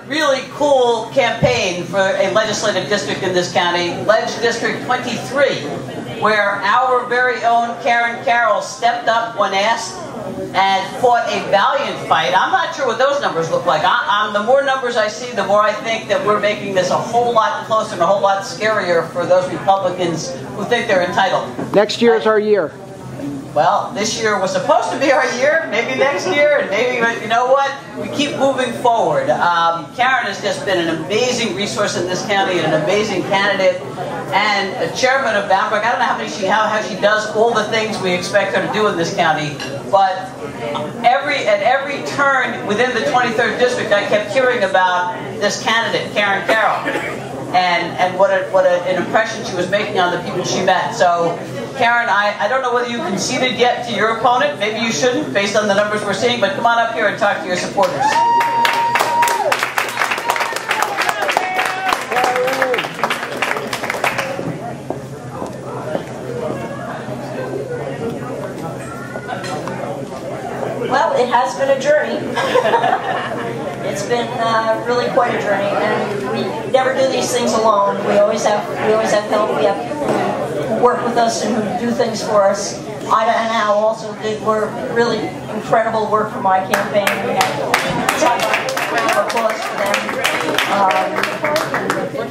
really cool campaign for a legislative district in this county, Ledge District 23, where our very own Carroll stepped up when asked and fought a valiant fight. I'm not sure what those numbers look like. The more numbers I see, the more I think that we're making this a whole lot closer and a whole lot scarier for those Republicans who think they're entitled. Next year is our year. Well, this year was supposed to be our year, maybe next year, and maybe, but you know what? We keep moving forward. Karen has just been an amazing resource in this county, and an amazing candidate, and a chairman of Boundbrook. I don't know how she does all the things we expect her to do in this county, but at every turn within the 23rd district, I kept hearing about this candidate, Carroll, and what an impression she was making on the people she met. So, Karen, I don't know whether you conceded yet to your opponent. Maybe you shouldn't, based on the numbers we're seeing, but come on up here and talk to your supporters. Well, it has been a journey. It's been really quite a journey, and we never do these things alone. We always have help. We have people who work with us and who do things for us. Ida and Al also did really incredible work for my campaign. We had a round of applause for them.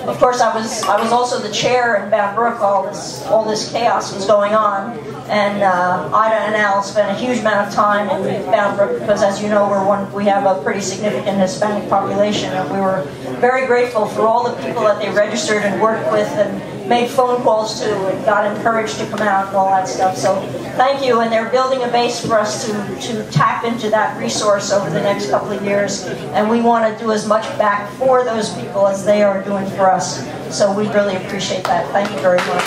Of course, I was also the chair in Boundbrook. All this chaos was going on, and Ida and Al spent a huge amount of time in Boundbrook because, as you know, we have a pretty significant Hispanic population, and we were very grateful for all the people that they registered and worked with and made phone calls to and got encouraged to come out and all that stuff. So thank you, and they're building a base for us to tap into that resource over the next couple of years, and we want to do as much back for those people as they are doing for us. So we really appreciate that. Thank you very much.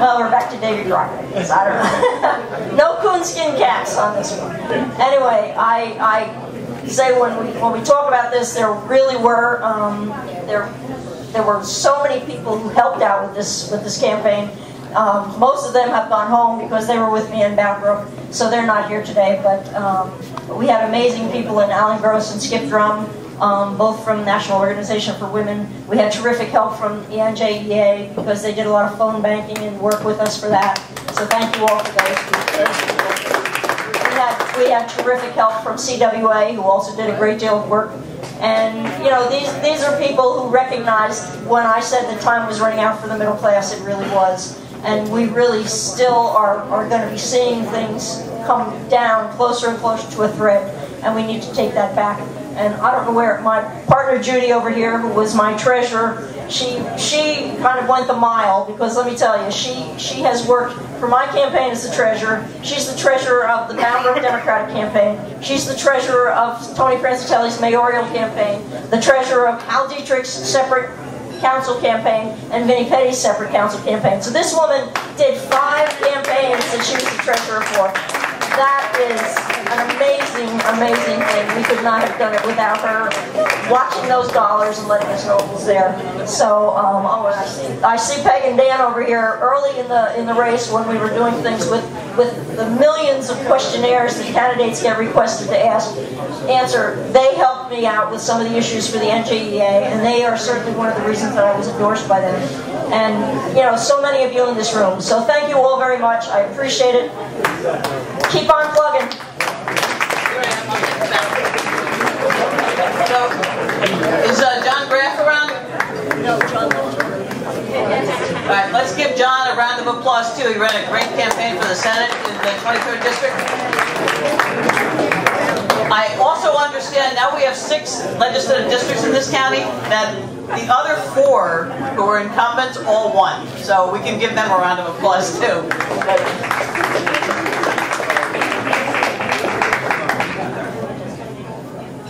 Well, we're back to Davy Crockett. I don't know. No coonskin cats on this one. Anyway, I say when we talk about this, there really were there were so many people who helped out with this campaign. Most of them have gone home because they were with me in Boundbrook, so they're not here today. But we had amazing people in Alan Gross and Skip Drum. Both from National Organization for Women. We had terrific help from the NJEA because they did a lot of phone banking and work with us for that. So thank you all for those people. We had terrific help from CWA, who also did a great deal of work. And you know, these are people who recognized when I said the time was running out for the middle class, it really was. And we really still are going to be seeing things come down closer and closer to a threat, and we need to take that back. And I don't know where my partner Judy over here, who was my treasurer, she kind of went the mile, because let me tell you, she has worked for my campaign as the treasurer. She's the treasurer of the Boundbrook Democratic campaign. She's the treasurer of Tony Francitelli's mayoral campaign, the treasurer of Al Dietrich's separate council campaign, and Vinnie Petty's separate council campaign. So this woman did 5 campaigns that she was the treasurer for. That is an amazing, amazing thing. We could not have done it without her watching those dollars and letting us know it was there. So, I see Peg and Dan over here early in the race when we were doing things with the millions of questionnaires that candidates get requested to answer. They helped me out with some of the issues for the NJEA, and they are certainly one of the reasons that I was endorsed by them. And you know, so many of you in this room. So thank you all very much. I appreciate it. Keep on plugging. So, is John Graff around? No, John. All right, let's give John a round of applause too. He ran a great campaign for the Senate in the 23rd district. I also understand now we have 6 legislative districts in this county, that the other 4 who were incumbents all won. So we can give them a round of applause too.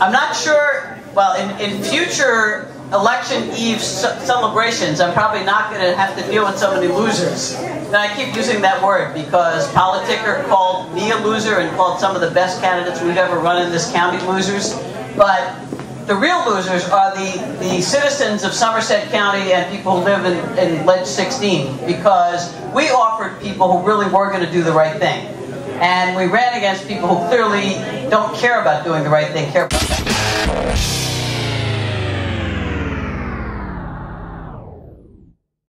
I'm not sure, well, in future election eve celebrations, I'm probably not going to have to deal with so many losers. And I keep using that word because Politicker called me a loser and called some of the best candidates we've ever run in this county losers. But the real losers are the citizens of Somerset County and people who live in Ledge 16, because we offered people who really were going to do the right thing. And we ran against people who clearly don't care about doing the right thing.